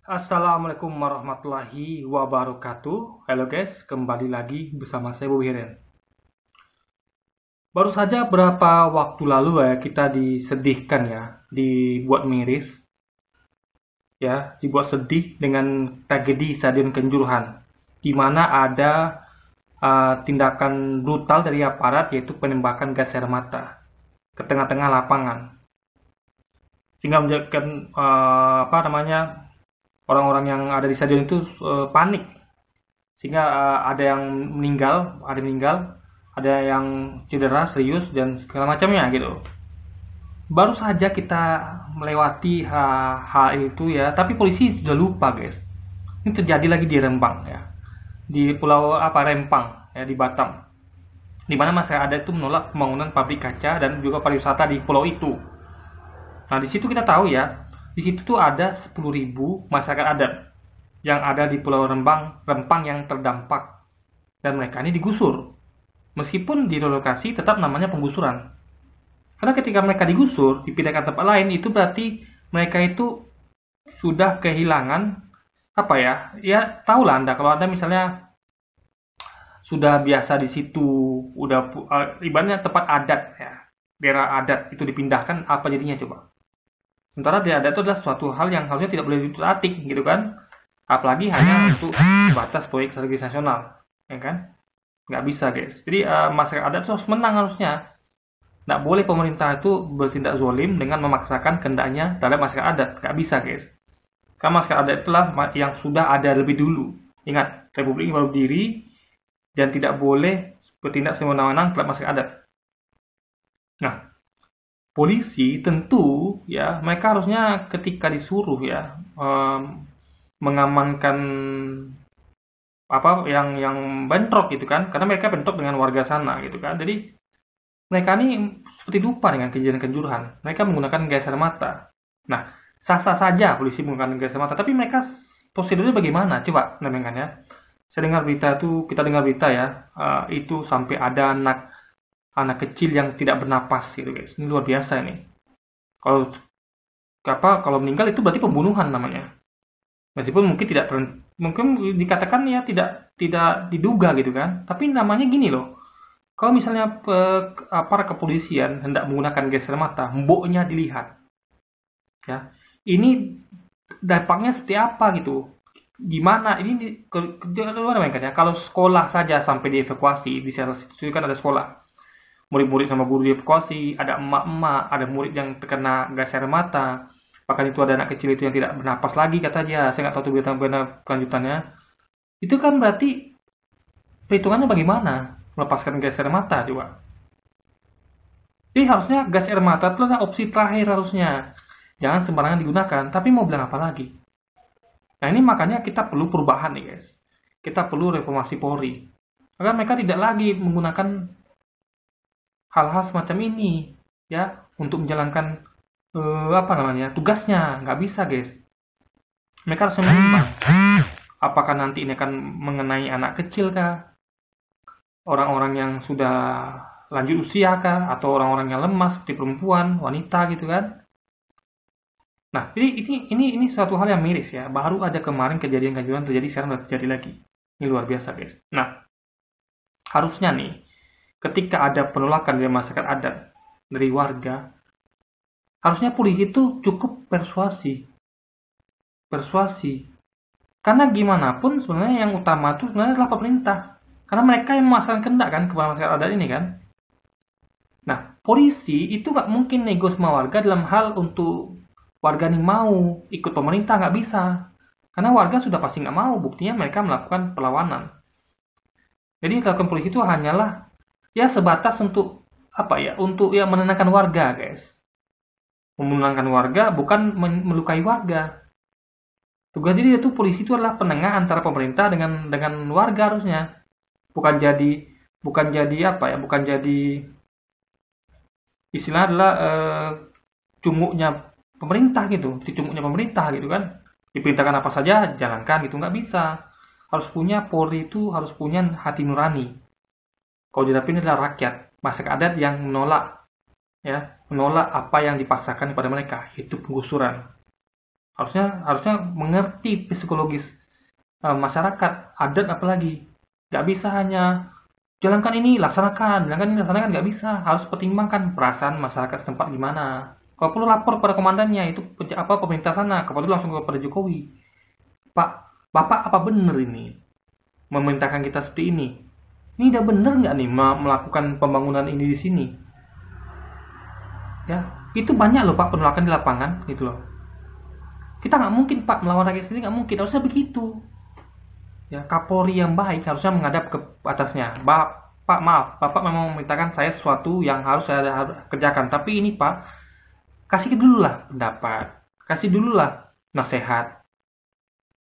Assalamualaikum warahmatullahi wabarakatuh. Halo guys, kembali lagi bersama saya Bobi Heren. Baru saja beberapa waktu lalu kita disedihkan dibuat miris dibuat sedih dengan tragedi Stadion Kanjuruhan, di mana ada tindakan brutal dari aparat, yaitu penembakan gas air mata ke tengah-tengah lapangan, sehingga menjadikan orang-orang yang ada di stadion itu panik, sehingga ada yang meninggal, ada yang cedera serius dan segala macamnya gitu. Baru saja kita melewati hal itu tapi polisi sudah lupa guys. Ini terjadi lagi di Rembang di pulau Rempang di Batam, di mana masyarakat adat itu menolak pembangunan pabrik kaca dan juga pariwisata di pulau itu. Nah, di situ kita tahu di situ tuh ada 10.000 masyarakat adat yang ada di Pulau Rempang yang terdampak, dan mereka ini digusur. Meskipun di lokasi tetap namanya penggusuran. Karena ketika mereka digusur, dipindahkan tempat lain, itu berarti mereka itu sudah kehilangan tahulah Anda kalau Anda misalnya sudah biasa di situ, udah ibaratnya tempat adat daerah adat itu dipindahkan, apa jadinya coba? Sementara di adat itu adalah suatu hal yang harusnya tidak boleh ditatik gitu kan, apalagi hanya untuk batas proyek strategis nasional, ya kan? Nggak bisa guys. Jadi masyarakat adat itu harus menang harusnya. Nggak boleh pemerintah itu bertindak zolim dengan memaksakan kehendaknya terhadap masyarakat adat. Nggak bisa guys. Karena masyarakat adat itulah yang sudah ada lebih dulu. Ingat, Republik ini baru berdiri dan tidak boleh bertindak semena-mena terhadap masyarakat adat. Nah, polisi tentu mereka harusnya ketika disuruh mengamankan yang bentrok gitu kan, karena mereka bentrok dengan warga sana gitu kan. Jadi mereka ini seperti lupa dengan kejadian Kanjuruhan. Mereka menggunakan gas air mata. Nah, sah-sah saja polisi menggunakan gas air mata, tapi mereka prosedurnya bagaimana? Coba namanya kita dengar berita itu sampai ada anak kecil yang tidak bernapas gitu guys. Ini luar biasa ini. Kalau meninggal itu berarti pembunuhan namanya. Meskipun mungkin dikatakan tidak diduga gitu kan. Tapi namanya gini loh. Kalau misalnya para kepolisian hendak menggunakan gas air mata, mboknya dilihat. Ya. Ini dampaknya seperti apa gitu. Gimana ini kalau sekolah saja sampai dievakuasi, di sana situ kan ada sekolah. Murid-murid sama guru dievakuasi, ada emak-emak, ada murid yang terkena gas air mata. Bahkan itu ada anak kecil itu yang tidak bernapas lagi kata dia. Saya nggak tahu berita kelanjutannya. Itu kan berarti perhitungannya bagaimana melepaskan gas air mata juga. Jadi harusnya gas air mata itu adalah opsi terakhir harusnya. Jangan sembarangan digunakan. Tapi mau bilang apa lagi? Nah, ini makanya kita perlu perubahan nih guys. Kita perlu reformasi Polri. Karena mereka tidak lagi menggunakan hal-hal semacam ini untuk menjalankan tugasnya. Nggak bisa guys. Mereka harus menimbang apakah nanti ini akan mengenai anak kecil kah, orang-orang yang sudah lanjut usia kah, atau orang-orang yang lemah seperti perempuan, wanita gitu kan. Nah, ini suatu hal yang miris Baru ada kemarin kejadian Kanjuruhan terjadi, sekarang sudah terjadi lagi. Ini luar biasa guys. Nah, harusnya nih ketika ada penolakan dari masyarakat adat, dari warga, harusnya polisi itu cukup persuasi. Karena gimana pun sebenarnya yang utama itu sebenarnya adalah pemerintah. Karena mereka yang memasang kehendak kan kepada masyarakat adat ini kan. Nah, polisi itu nggak mungkin nego sama warga dalam hal untuk warga ini mau ikut pemerintah, nggak bisa. Karena warga sudah pasti nggak mau, buktinya mereka melakukan perlawanan. Jadi dilakukan polisi itu hanyalah sebatas untuk untuk menenangkan warga guys. Menenangkan warga bukan melukai warga. Tugas jadi itu polisi itu adalah penengah antara pemerintah dengan warga harusnya. Bukan jadi istilah adalah cumuknya pemerintah gitu, kan. Diperintahkan apa saja jalankan gitu, nggak bisa. Polri itu harus punya hati nurani. Kalau dihadapi ini adalah rakyat, masyarakat adat yang menolak apa yang dipaksakan kepada mereka, itu penggusuran. Harusnya mengerti psikologis masyarakat, adat apalagi. Nggak bisa hanya jalankan ini, laksanakan, nggak bisa. Harus pertimbangkan perasaan masyarakat setempat gimana. Kalau perlu lapor pada komandannya, itu pemerintah sana, kalau perlu langsung kepada Jokowi. Pak, Bapak apa benar ini? Memerintahkan kita seperti ini. Ini udah benar nggak nih melakukan pembangunan ini di sini? Ya, itu banyak loh Pak penolakan di lapangan gitu loh. Kita nggak mungkin Pak melawan rakyat sendiri, nggak mungkin, harusnya begitu. Ya, Kapolri yang baik harusnya menghadap ke atasnya. Pak maaf, Bapak memang memerintahkan saya sesuatu yang harus saya kerjakan, tapi ini Pak, kasih dulu lah pendapat, kasih dulu lah nasihat.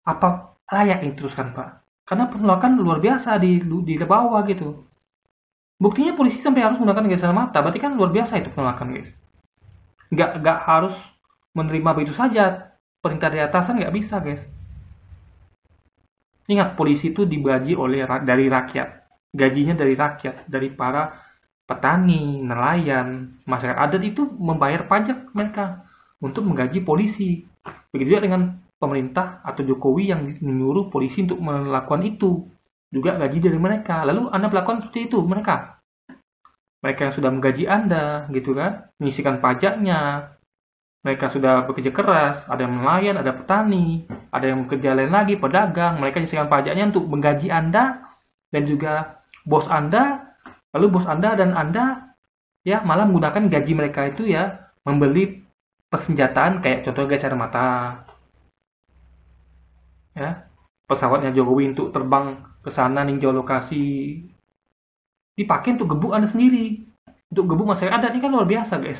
Apa layak yang diteruskan Pak? Karena penolakan luar biasa di bawah gitu. Buktinya polisi sampai harus menggunakan gas air mata, berarti kan luar biasa itu penolakan guys. Nggak harus menerima begitu saja, perintah dari atasan nggak bisa guys. Ingat, polisi itu digaji dari rakyat. Gajinya dari rakyat, dari para petani, nelayan, masyarakat adat itu membayar pajak mereka untuk menggaji polisi. Begitu juga dengan pemerintah atau Jokowi yang menyuruh polisi untuk melakukan itu. Juga gaji dari mereka. Lalu Anda melakukan seperti itu mereka. Mereka yang sudah menggaji Anda, gitu kan, menyisihkan pajaknya. Mereka sudah bekerja keras, ada yang nelayan, ada petani, ada yang bekerja lain lagi, pedagang. Mereka menyisihkan pajaknya untuk menggaji Anda dan juga bos Anda. Lalu bos Anda dan Anda ya malah menggunakan gaji mereka itu ya membeli persenjataan kayak contoh gas air mata. Ya, pesawatnya Jokowi untuk terbang ke sana ninjau lokasi dipakai untuk gebuk Anda sendiri. Untuk gebuk masyarakat adat, ini kan luar biasa, guys.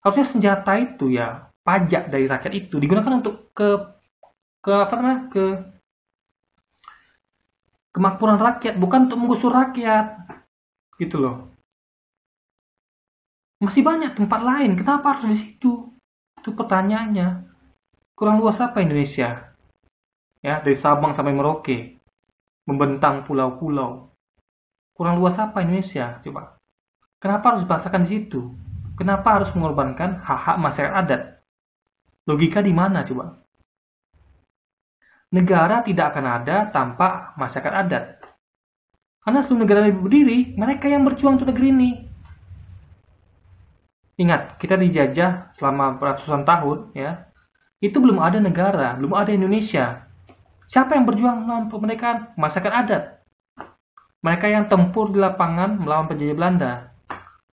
Harusnya senjata itu ya, pajak dari rakyat itu digunakan untuk kemakmuran rakyat, bukan untuk menggusur rakyat. Gitu loh. Masih banyak tempat lain, kenapa harus di situ? Itu pertanyaannya. Kurang luas apa Indonesia? Ya, dari Sabang sampai Merauke, membentang pulau-pulau. Kurang luas apa Indonesia? Coba. Kenapa harus dipaksakan di situ? Kenapa harus mengorbankan hak-hak masyarakat adat? Logika di mana coba? Negara tidak akan ada tanpa masyarakat adat. Karena sebelum negara berdiri, mereka yang berjuang untuk negeri ini. Ingat, kita dijajah selama ratusan tahun, ya. Itu belum ada negara, belum ada Indonesia. Siapa yang berjuang melawan kemerdekaan? Masyarakat adat. Mereka yang tempur di lapangan melawan penjajah Belanda.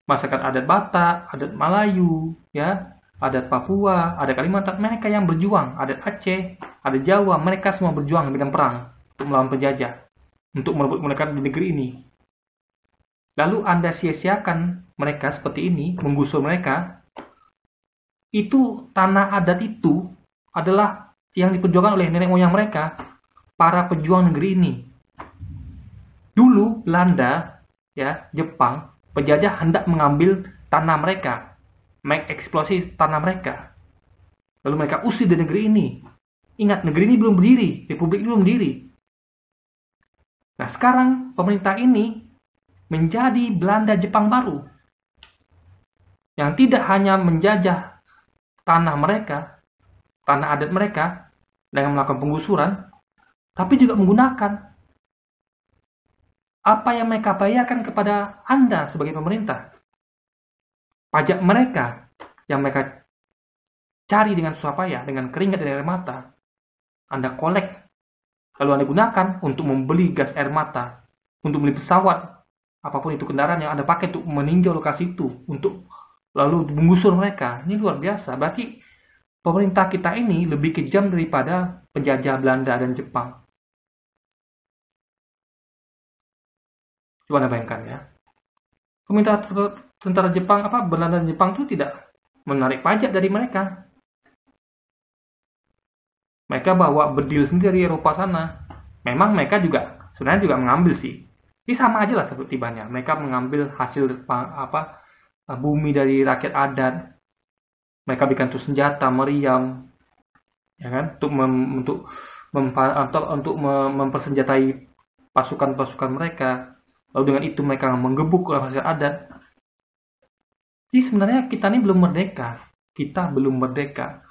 Masyarakat adat Batak, adat Melayu, ya, adat Papua, adat Kalimantan, mereka yang berjuang, adat Aceh, adat Jawa, mereka semua berjuang dengan perang untuk melawan penjajah, untuk merebut kemerdekaan di negeri ini. Lalu Anda sia-siakan mereka seperti ini, menggusur mereka. Itu tanah adat itu adalah yang diperjuangkan oleh nenek moyang mereka, para pejuang negeri ini. Dulu Belanda, ya, Jepang, penjajah hendak mengambil tanah mereka, mengeksplorasi tanah mereka. Lalu mereka usir dari negeri ini. Ingat, negeri ini belum berdiri, republik ini belum berdiri. Nah, sekarang pemerintah ini menjadi Belanda Jepang baru. Yang tidak hanya menjajah tanah mereka, tanah adat mereka, dengan melakukan penggusuran, tapi juga menggunakan apa yang mereka bayarkan kepada Anda sebagai pemerintah. Pajak mereka yang mereka cari dengan susah payah, dengan keringat dan air mata, Anda kolek. Lalu Anda gunakan untuk membeli gas air mata, untuk beli pesawat, apapun itu kendaraan yang Anda pakai untuk meninjau lokasi itu, untuk lalu menggusur mereka. Ini luar biasa. Berarti pemerintah kita ini lebih kejam daripada penjajah Belanda dan Jepang. Coba Anda bayangkan ya. Pemerintah tentara Jepang, Belanda dan Jepang itu tidak menarik pajak dari mereka. Mereka bawa bedil sendiri dari Eropa sana. Memang mereka sebenarnya juga mengambil sih. Ini sama aja lah tertibanya. Mereka mengambil hasil bumi dari rakyat adat. Mereka bikin tuh senjata, meriam, ya kan, untuk mempersenjatai pasukan-pasukan mereka. Lalu dengan itu mereka menggebuk masyarakat adat. Jadi sebenarnya kita ini belum merdeka. Kita belum merdeka.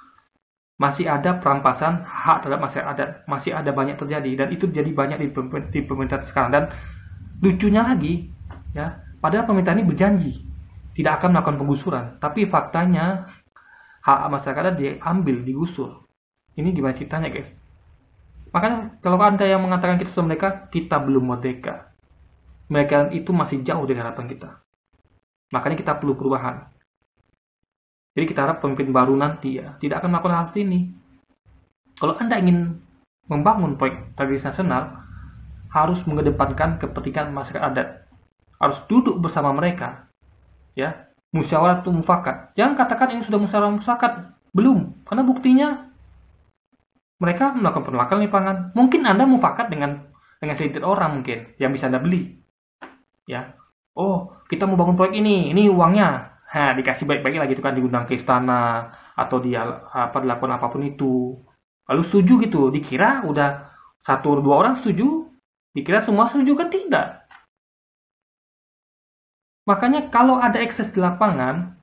masih ada perampasan hak terhadap masyarakat adat, masih ada banyak terjadi, dan itu jadi banyak di pemerintah sekarang. Dan lucunya lagi, ya, padahal pemerintah ini berjanji tidak akan melakukan penggusuran, tapi faktanya hak masyarakat adat diambil, digusur. Ini gimana ceritanya, guys? Makanya kalau Anda yang mengatakan kita sudah merdeka, kita belum merdeka. Mereka itu masih jauh dari harapan kita. Makanya kita perlu perubahan. Jadi kita harap pemimpin baru nanti ya tidak akan melakukan hal ini. Kalau Anda ingin membangun proyek strategis nasional, harus mengedepankan kepentingan masyarakat adat. Harus duduk bersama mereka. Ya, musyawarah atau mufakat. Jangan katakan ini sudah musyawarah mufakat. Belum, karena buktinya mereka melakukan penolakan di pangan. Mungkin Anda mufakat dengan segelintir orang mungkin yang bisa Anda beli. Ya. Oh, kita mau bangun proyek ini uangnya. Dikasih baik-baik lagi itu kan, diundang ke istana atau dia dilakukan apapun itu. Lalu setuju gitu, dikira udah 1-2 orang setuju, dikira semua setuju, kan tidak. Makanya kalau ada ekses di lapangan,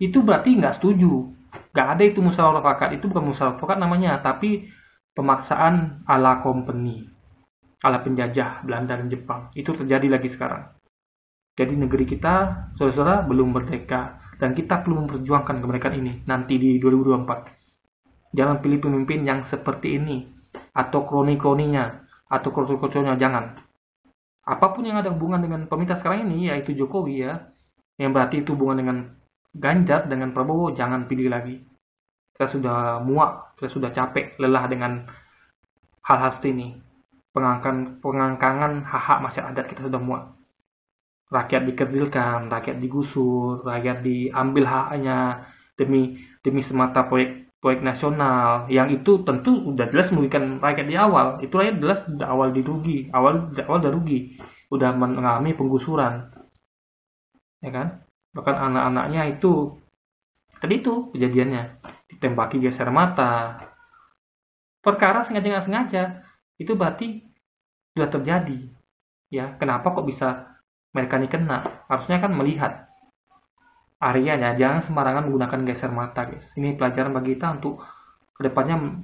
itu berarti nggak setuju. Nggak ada itu musyawarah mufakat, itu bukan musyawarah mufakat namanya, tapi pemaksaan ala company, ala penjajah Belanda dan Jepang. Itu terjadi lagi sekarang. Jadi negeri kita, saudara-saudara, belum merdeka. Dan kita perlu memperjuangkan kemerdekaan ini nanti di 2024. Jangan pilih pemimpin yang seperti ini. Atau kroni-kroninya. Atau kroto-krotonya, jangan. Apapun yang ada hubungan dengan pemerintah sekarang ini, yaitu Jokowi ya, yang berarti itu hubungan dengan Ganjar, dengan Prabowo, jangan pilih lagi. Kita sudah muak, kita sudah capek, lelah dengan hal-hal seperti ini. Pengangkangan hak-hak masyarakat adat, kita sudah muak. Rakyat dikerdilkan, rakyat digusur, rakyat diambil haknya demi semata proyek nasional, yang itu tentu udah jelas merugikan rakyat di awal. Itu rakyat jelas udah awal udah rugi, udah mengalami penggusuran, ya kan? Bahkan anak-anaknya itu tadi itu kejadiannya ditembaki geser mata, perkara sengaja nggak sengaja, itu berarti sudah terjadi. Ya, kenapa kok bisa mereka ini kena? Harusnya kan melihat areanya, jangan sembarangan menggunakan geser mata, guys. Ini pelajaran bagi kita untuk kedepannya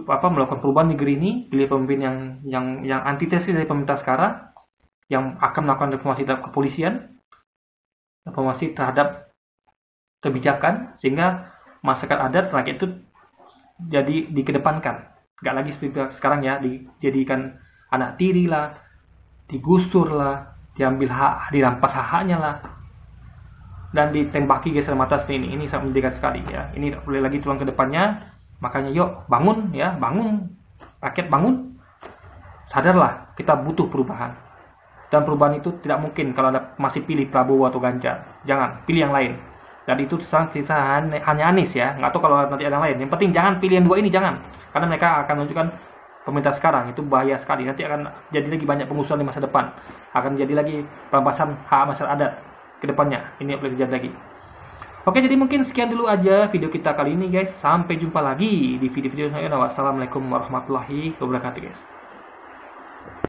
melakukan perubahan negeri ini, pilih pemimpin yang antitesis dari pemerintah sekarang, yang akan melakukan reformasi terhadap kepolisian, reformasi terhadap kebijakan, sehingga masyarakat adat, rakyat itu jadi dikedepankan. Nggak lagi seperti sekarang ya, dijadikan anak tiri lah, digusur lah, diambil hak, dirampas hak-haknya lah, dan ditembaki geser mata seperti ini. Ini sangat mendekat sekali ya. Ini tidak boleh lagi terulang ke depannya. Makanya yuk bangun ya, bangun, rakyat bangun, sadarlah kita butuh perubahan. Dan perubahan itu tidak mungkin kalau Anda masih pilih Prabowo atau Ganjar. Jangan, pilih yang lain. Dan itu sisa hanya Anies ya. Nggak tahu kalau nanti ada yang lain. Yang penting jangan pilih yang dua ini, jangan. Karena mereka akan menunjukkan pemerintah sekarang itu bahaya sekali. Nanti akan jadi lagi banyak pengusuran di masa depan. Akan jadi lagi perampasan hak masyarakat adat ke depannya. Ini boleh terjadi lagi. Oke, jadi mungkin sekian dulu aja video kita kali ini, guys. Sampai jumpa lagi di video-video selanjutnya. Wassalamualaikum warahmatullahi wabarakatuh, guys.